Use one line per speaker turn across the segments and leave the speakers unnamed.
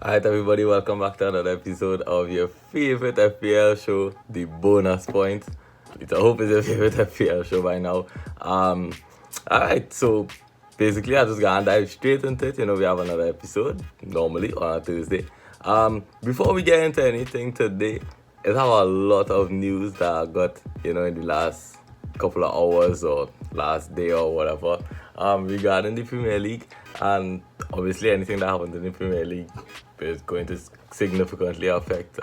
Alright, everybody, welcome back to another episode of your favorite FPL show, the Bonus Point. Which I hope is your favorite FPL show by now. Alright, so basically, I just gonna dive straight into it. We have another episode normally on a Tuesday. Before we get into anything today, I have a lot of news that I got, in the last couple of hours or last day or whatever, regarding the Premier League. And obviously, anything that happens in the Premier League is going to significantly affect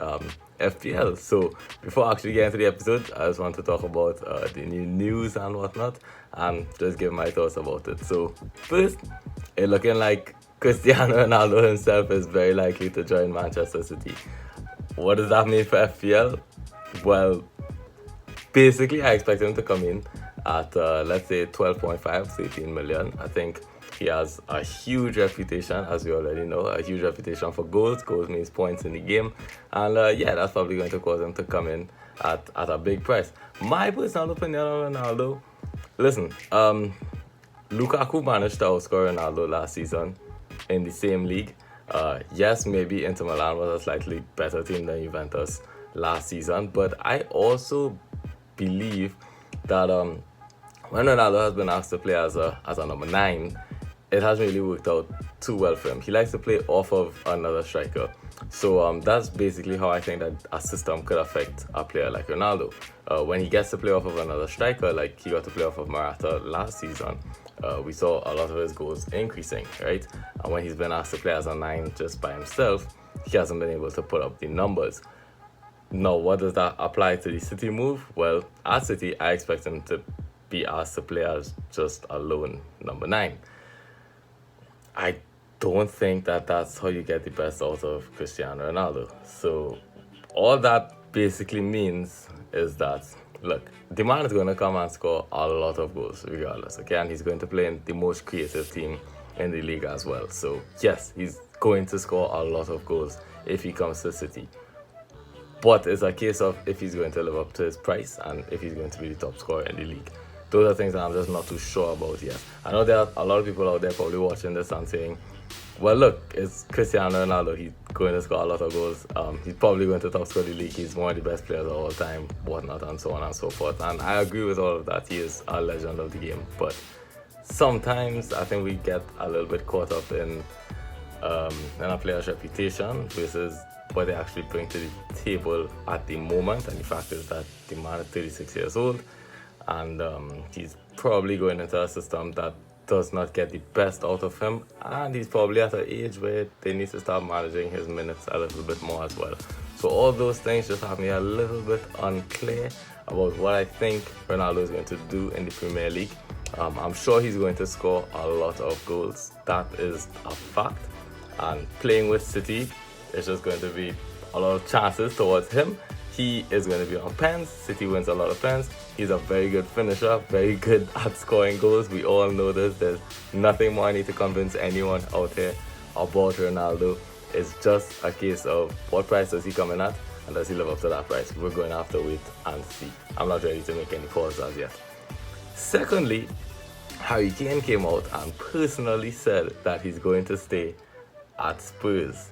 FPL. So before I actually get into the episode, I just want to talk about the new news and whatnot and just give my thoughts about it. So first, it's looking like Cristiano Ronaldo himself is very likely to join Manchester City. What does that mean for FPL? Well, basically, I expect him to come in at, let's say, 12.5 to 18 million. I think he has a huge reputation, as we already know, a huge reputation for goals. Goals means points in the game. And that's probably going to cause him to come in at a big price. My personal opinion on Ronaldo, listen, Lukaku managed to outscore Ronaldo last season in the same league. Yes, maybe Inter Milan was a slightly better team than Juventus last season, but I also believe that when Ronaldo has been asked to play as a number 9, it hasn't really worked out too well for him. He likes to play off of another striker. So that's basically how I think that a system could affect a player like Ronaldo. When he gets to play off of another striker, like he got to play off of Morata last season, we saw a lot of his goals increasing, right? And when he's been asked to play as a 9 just by himself, he hasn't been able to put up the numbers. Now, what does that apply to the City move? Well, at City, I expect him to be asked to play as just a lone number 9. I don't think that that's how you get the best out of Cristiano Ronaldo. So all that basically means is that, look, the man is going to come and score a lot of goals regardless, okay? And he's going to play in the most creative team in the league as well. So yes, he's going to score a lot of goals if he comes to City. But it's a case of if he's going to live up to his price and if he's going to be the top scorer in the league. Those are things that I'm just not too sure about yet. I know there are a lot of people out there probably watching this and saying, well, look, it's Cristiano Ronaldo. He's going to score a lot of goals. He's probably going to top score the league. He's one of the best players of all time, whatnot, and so on and so forth. And I agree with all of that. He is a legend of the game. But sometimes I think we get a little bit caught up in a player's reputation versus what they actually bring to the table at the moment. And the fact is that the man is 36 years old. And he's probably going into a system that does not get the best out of him, and he's probably at an age where they need to start managing his minutes a little bit more as well. So all those things just have me a little bit unclear about what I think Ronaldo is going to do in the Premier League. I'm sure he's going to score a lot of goals. That is a fact. And playing with City is just going to be a lot of chances towards him. He is going to be on pens. City wins a lot of pens. He's a very good finisher, very good at scoring goals. We all know this. There's nothing more I need to convince anyone out there about Ronaldo. It's just a case of what price does he come in at and does he live up to that price? We're going to have to wait and see. I'm not ready to make any calls as yet. Secondly, Harry Kane came out and personally said that he's going to stay at Spurs.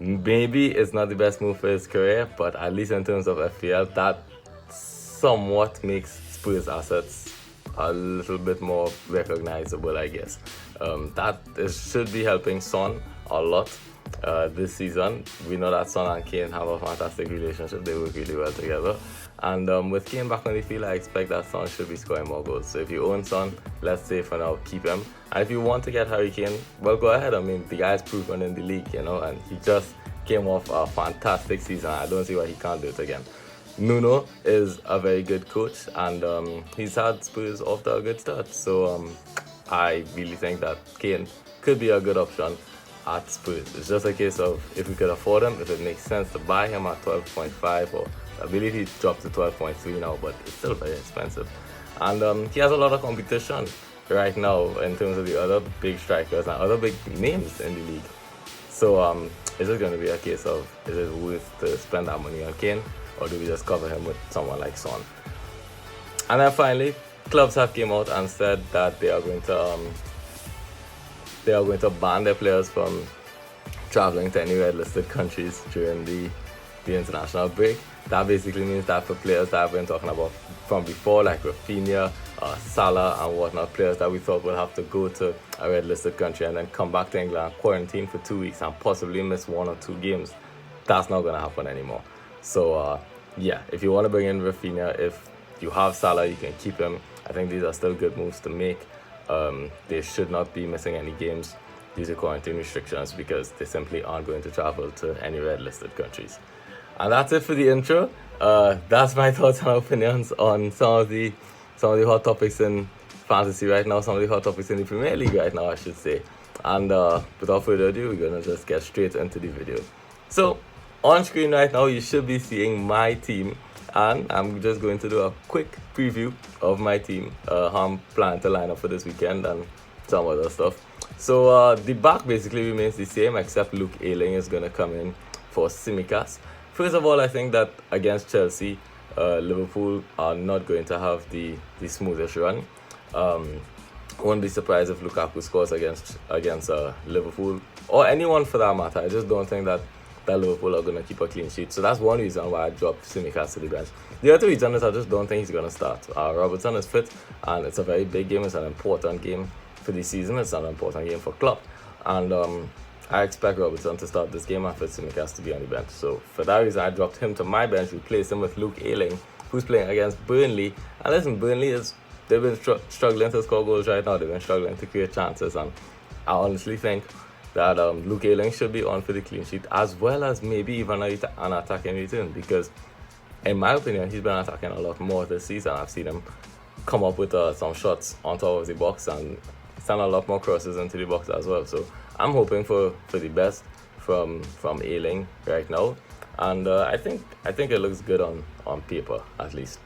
Maybe it's not the best move for his career, but at least in terms of FPL, that somewhat makes Spurs assets a little bit more recognizable, I guess. Should be helping Son a lot this season. We know that Son and Kane have a fantastic relationship. They work really well together. And with Kane back on the field, I expect that Son should be scoring more goals. So if you own Son, let's say for now, keep him. And if you want to get Harry Kane, well, go ahead. I mean, the guy's proven in the league, and he just came off a fantastic season. I don't see why he can't do it again. Nuno is a very good coach, and he's had Spurs off to a good start. So I really think that Kane could be a good option at Spurs. It's just a case of if we could afford him, if it makes sense to buy him at 12.5, or I believe he dropped to 12.3 now, but it's still very expensive. And he has a lot of competition right now in terms of the other big strikers and other big names in the league. So it's just going to be a case of, is it worth to spend that money on Kane, or do we just cover him with someone like Son? And then finally, clubs have came out and said that they are going to they are going to ban their players from traveling to any red-listed countries during the international break. That basically means that for players that I've been talking about from before, like Rafinha, Salah and whatnot, players that we thought would have to go to a red-listed country and then come back to England, quarantine for 2 weeks and possibly miss 1 or 2 games, that's not going to happen anymore. So, yeah, if you want to bring in Rafinha, if you have Salah, you can keep him. I think these are still good moves to make. They should not be missing any games due to quarantine restrictions because they simply aren't going to travel to any red-listed countries. And that's it for the intro. That's my thoughts and opinions on some of the hot topics in fantasy right now, some of the hot topics in the Premier League right now, I should say. And without further ado, we're going to just get straight into the video. So, on screen right now, you should be seeing my team. And I'm just going to do a quick preview of my team, how I'm planning to line up for this weekend and some other stuff. So, the back basically remains the same, except Luke Ayling is going to come in for Tsimikas. First of all, I think that against Chelsea, Liverpool are not going to have the smoothest run. Won't be surprised if Lukaku scores against Liverpool or anyone for that matter. I just don't think that Liverpool are going to keep a clean sheet. So that's one reason why I dropped Tsimikas to the bench. The other reason is I just don't think he's going to start. Robertson is fit and it's a very big game. It's an important game for the season. It's an important game for Klopp. And I expect Robertson to start this game and for Tsimikas to be on the bench. So for that reason, I dropped him to my bench, replaced him with Luke Ayling, who's playing against Burnley. And listen, they've been struggling to score goals right now. They've been struggling to create chances. And I honestly think that Luke Ayling should be on for the clean sheet, as well as maybe even an attacking return. Because in my opinion, he's been attacking a lot more this season. I've seen him come up with some shots on top of the box and send a lot more crosses into the box as well. So I'm hoping for the best from Ayling right now, and I think it looks good on paper at least.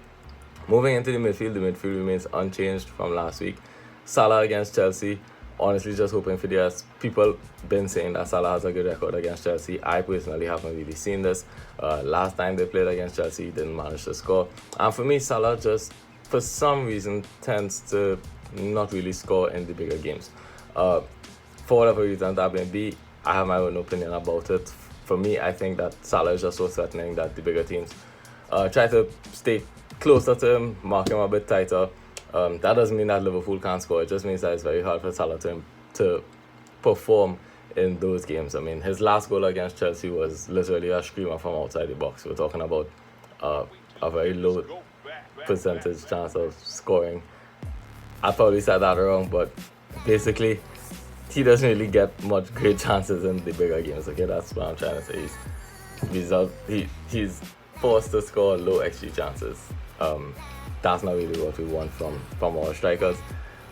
Moving into the midfield remains unchanged from last week. Salah against Chelsea. Honestly, just hoping for the best. People been saying that Salah has a good record against Chelsea. I personally haven't really seen this. Last time they played against Chelsea, didn't manage to score. And for me, Salah just for some reason tends to not really score in the bigger games. For whatever reason that may be, I have my own opinion about it. For me, I think that Salah is just so threatening that the bigger teams try to stay closer to him, mark him a bit tighter. That doesn't mean that Liverpool can't score. It just means that it's very hard for Salah to perform in those games. I mean, his last goal against Chelsea was literally a screamer from outside the box. We're talking about a very low percentage chance of scoring. I probably said that wrong, but basically, he doesn't really get much great chances in the bigger games. Okay, that's what I'm trying to say. He's forced to score low XG chances. That's not really what we want from our strikers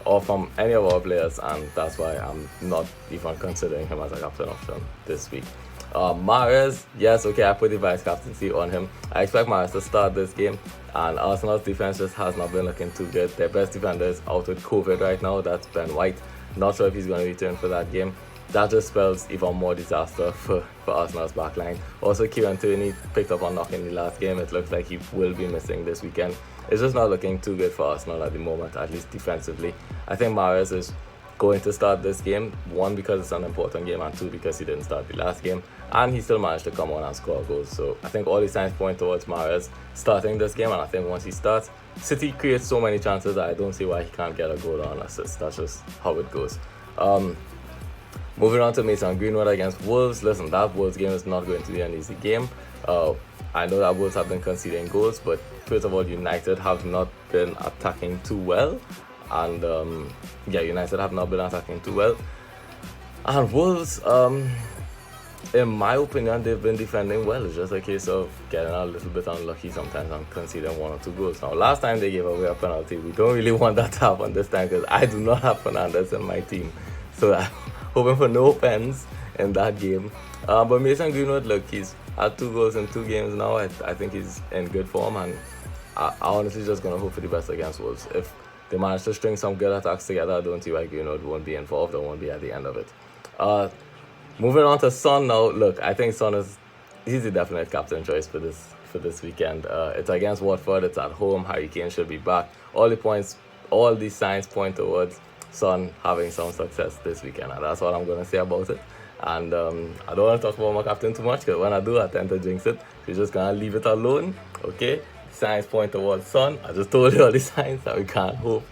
or from any of our players, and that's why I'm not even considering him as a captain option this week. Mahrez, yes, okay, I put the vice captaincy on him. I expect Mahrez to start this game, and Arsenal's defense just has not been looking too good. Their best defender is out with COVID right now. That's Ben White. Not sure if he's going to return for that game. That just spells even more disaster for Arsenal's backline. Also, Kieran Tierney picked up a knock in the last game. It looks like he will be missing this weekend. It's just not looking too good for Arsenal at the moment, at least defensively. I think Mahrez is going to start this game, one, because it's an important game, and two, because he didn't start the last game, and he still managed to come on and score goals. So I think all the signs point towards Mahrez starting this game, and I think once he starts, City creates so many chances that I don't see why he can't get a goal or an assist. That's just how it goes. Moving on to Mason Greenwood against Wolves. Listen, that Wolves game is not going to be an easy game. I know that Wolves have been conceding goals, but first of all, United have not been attacking too well. And United have not been attacking too well. And Wolves, in my opinion, they've been defending well. It's just a case of getting a little bit unlucky sometimes and conceding 1 or 2 goals. Now, last time they gave away a penalty. We don't really want that to happen this time because I do not have Fernandes in my team. So I'm hoping for no pens in that game. But Mason Greenwood, look, he's had 2 goals in 2 games now. I think he's in good form, and I honestly just going to hope for the best against Wolves. If they manage to string some good attacks together, I don't see why Greenwood won't be involved or won't be at the end of it. Moving on to Son now. Look, I think Son he's the definite captain choice for this weekend. It's against Watford. It's at home. Harry Kane should be back. All the signs point towards Son having some success this weekend, and that's what I'm going to say about it. And I don't want to talk about my captain too much, because when I do, I tend to jinx it. We're just going to leave it alone, okay? Signs point towards Son. I just told you all the signs that we can't hope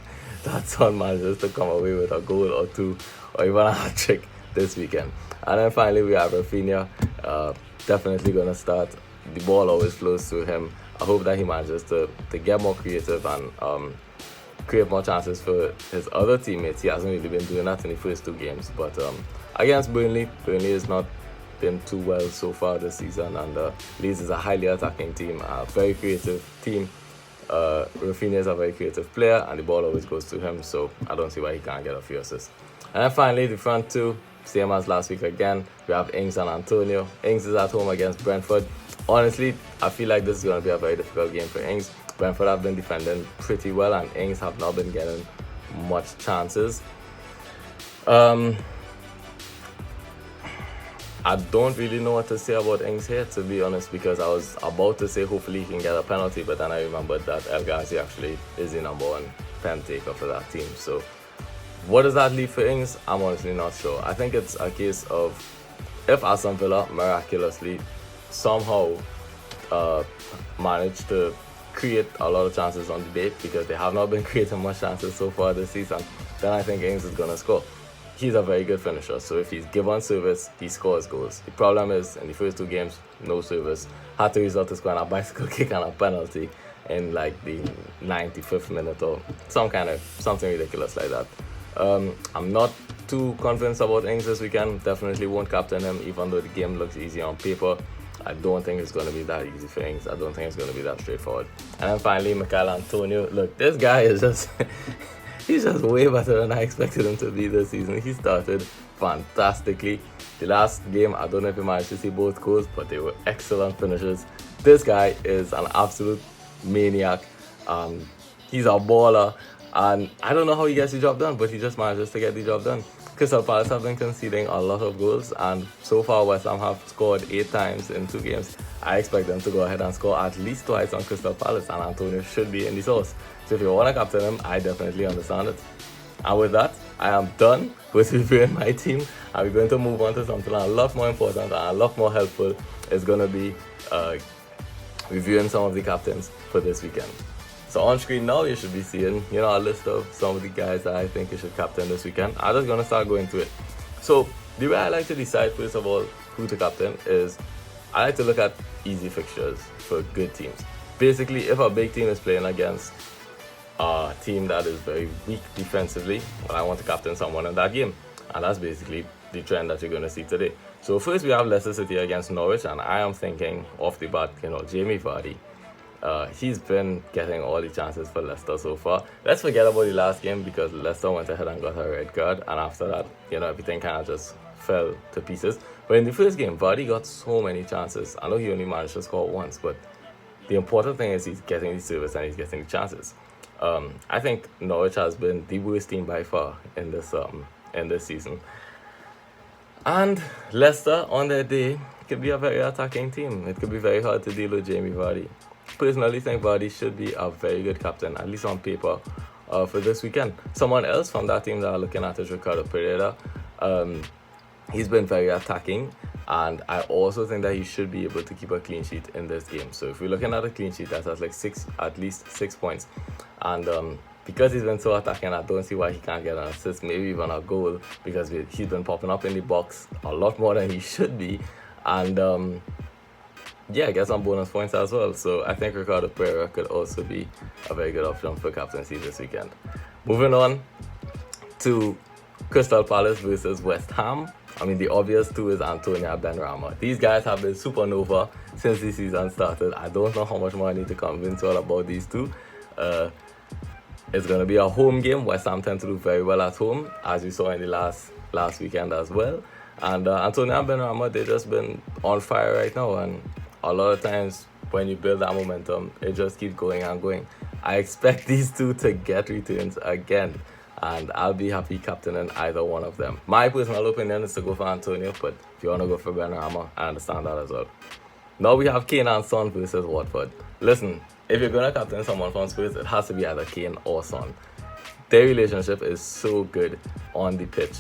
that Son manages to come away with a goal or two, or even a hat-trick this weekend. And then finally, we have Rafinha. Definitely going to start. The ball always flows through him. I hope that he manages to get more creative and create more chances for his other teammates. He hasn't really been doing that in the first two games. But against Burnley has not been too well so far this season. And Leeds is a highly attacking team, a very creative team. Rafinha is a very creative player, and the ball always goes to him. So I don't see why he can't get a few assists. And then finally, the front two, same as last week again. We have Ings and Antonio. Ings is at home against Brentford. Honestly, I feel like this is going to be a very difficult game for Ings. Brentford have been defending pretty well, and Ings have not been getting much chances. I don't really know what to say about Ings here, to be honest, because I was about to say hopefully he can get a penalty, but then I remembered that El Ghazi actually is the number one pen taker for that team. So what does that leave for Ings? I'm honestly not sure. I think it's a case of if Aston Villa miraculously somehow managed to create a lot of chances on the day, because they have not been creating much chances so far this season, then I think Ings is going to score. He's a very good finisher, so if he's given service, he scores goals. The problem is, in the first two games, no service. Had to resort to scoring a bicycle kick and a penalty in like the 95th minute or something ridiculous like that. I'm not too convinced about Ings this weekend. Definitely won't captain him, even though the game looks easy on paper. I don't think it's going to be that easy for Ings. I don't think it's going to be that straightforward. And then finally, Michail Antonio. Look, this guy is just... he's just way better than I expected him to be this season. He started fantastically. The last game, I don't know if he managed to see both goals, but they were excellent finishes. This guy is an absolute maniac. He's a baller. And I don't know how he gets the job done, but he just manages to get the job done. Crystal Palace have been conceding a lot of goals, and so far West Ham have scored 8 times in 2 games. I expect them to go ahead and score at least twice on Crystal Palace, and Antonio should be in the sauce. So if you want to captain him, I definitely understand it. And with that, I am done with reviewing my team, and we're going to move on to something a lot more important and a lot more helpful. It's going to be reviewing some of the captains for this weekend. So on screen now, you should be seeing, a list of some of the guys that I think you should captain this weekend. I'm just going to start going through it. So the way I like to decide, first of all, who to captain is I like to look at easy fixtures for good teams. Basically, if a big team is playing against a team that is very weak defensively, well, I want to captain someone in that game. And that's basically the trend that you're going to see today. So first we have Leicester City against Norwich, and I am thinking off the bat, Jamie Vardy. He's been getting all the chances for Leicester so far. Let's forget about the last game, because Leicester went ahead and got a red card, and after that, everything kind of just fell to pieces. But in the first game, Vardy got so many chances. I know he only managed to score once, but the important thing is he's getting the service and he's getting the chances. I think Norwich has been the worst team by far in this season. And Leicester, on their day, could be a very attacking team. It could be very hard to deal with Jamie Vardy. Personally, think Vardy should be a very good captain, at least on paper, for this weekend. Someone else from that team that I'm looking at is Ricardo Pereira. He's been very attacking, and I also think that he should be able to keep a clean sheet in this game. So if we're looking at a clean sheet, that's at least 6 points. And because he's been so attacking, I don't see why he can't get an assist, maybe even a goal, because he's been popping up in the box a lot more than he should be. And get some bonus points as well. So I think Ricardo Pereira could also be a very good option for captaincy this weekend. Moving on to Crystal Palace versus West Ham. I mean, the obvious two is Antonio and Benrahma. These guys have been supernova since the season started. I don't know how much more I need to convince you all about these two. It's going to be a home game. West Ham tend to do very well at home, as you saw in the last weekend as well. And Antonio and Benrahma, they've just been on fire right now. And a lot of times when you build that momentum, it just keeps going and going. I expect these two to get returns again, and I'll be happy captaining either one of them. My personal opinion is to go for Antonio, but if you want to go for Benrahma, I understand that as well. Now we have Kane and Son versus Watford. Listen, if you're going to captain someone from Spurs, it has to be either Kane or Son. their relationship is so good on the pitch.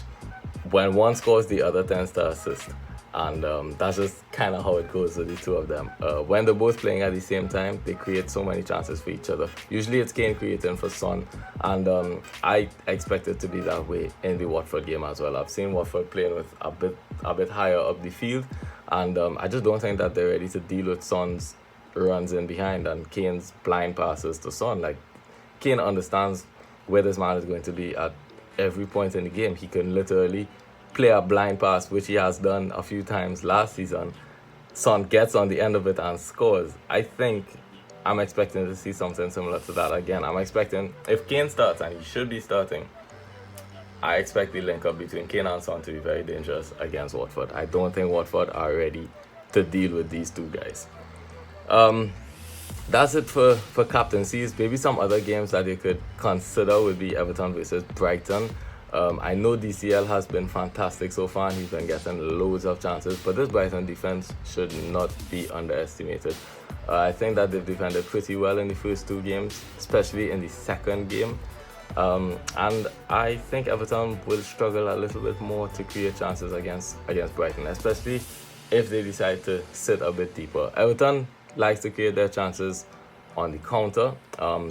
When one scores, the other tends to assist. And that's just kind of how it goes with the two of them. When they're both playing at the same time, they create so many chances for each other. Usually it's Kane creating for Son, and I expect it to be that way in the Watford game as well. I've seen Watford playing with a bit higher up the field, and I just don't think that they're ready to deal with Son's runs in behind and Kane's blind passes to Son. Like, Kane understands where this man is going to be at every point in the game. He can literally play a blind pass, which he has done a few times last season. Son gets on the end of it and scores. I think I'm expecting to see something similar to that again. I'm expecting, if Kane starts, and he should be starting, I expect the link up between Kane and Son to be very dangerous against Watford. I don't think Watford are ready to deal with these two guys. That's it for captaincies. Maybe some other games that you could consider would be Everton versus Brighton. I know DCL has been fantastic so far, and he's been getting loads of chances, but this Brighton defense should not be underestimated. I think that they've defended pretty well in the first two games, especially in the second game. And I think Everton will struggle a little bit more to create chances against Brighton, especially if they decide to sit a bit deeper. Everton likes to create their chances on the counter.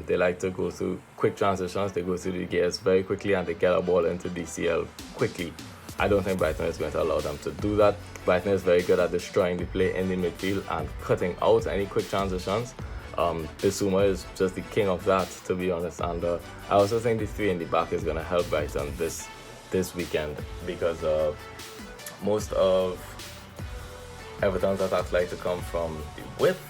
They like to go through quick transitions. They go through the gears very quickly, and they get a ball into DCL quickly. I don't think Brighton is going to allow them to do that. Brighton is very good at destroying the play in the midfield and cutting out any quick transitions. Bissouma is just the king of that, to be honest. And I also think the three in the back is going to help Brighton this weekend, because most of Everton's attacks like to come from the width,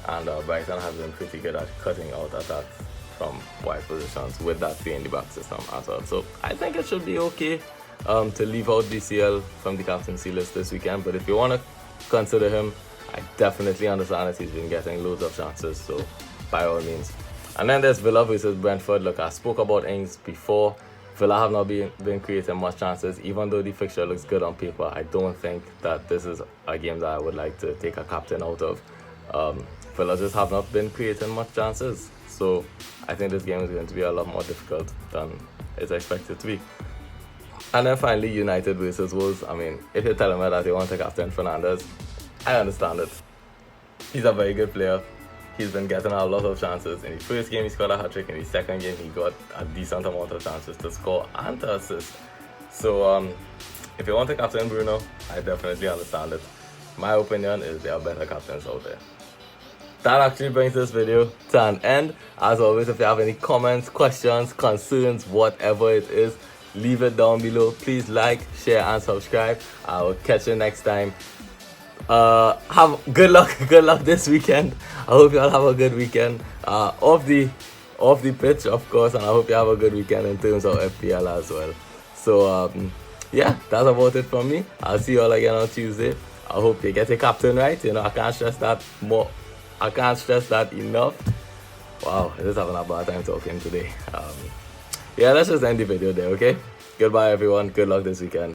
and Brighton has been pretty good at cutting out attacks from wide positions with that three in the back system as well. So I think it should be okay to leave out DCL from the captaincy list this weekend. But if you want to consider him, I definitely understand that he's been getting loads of chances, so by all means. And then there's Villa versus Brentford. Look, I spoke about Ings before. Villa have not been creating much chances. Even though the fixture looks good on paper, I don't think that this is a game that I would like to take a captain out of. Villa just have not been creating much chances, so I think this game is going to be a lot more difficult than it's expected to be. And then finally, United versus Wolves. I mean, if you're telling me that you want to captain Fernandes, I understand it. He's a very good player. He's been getting a lot of chances. In the first game, he scored a hat-trick. In the second game, he got a decent amount of chances to score and to assist. So, if you want to captain Bruno, I definitely understand it. My opinion is there are better captains out there. That actually brings this video to an end. As always, if you have any comments, questions, concerns, whatever it is, leave it down below. Please like, share, and subscribe. I will catch you next time. Have good luck this weekend. I hope you all have a good weekend off the pitch, of course, and I hope you have a good weekend in terms of FPL as well. So yeah, that's about it from me. I'll see you all again on Tuesday. I hope you get a captain right. You know, I can't stress that enough. Wow, I'm just having a bad time talking today. Yeah, let's just end the video there, okay? Goodbye everyone, good luck this weekend.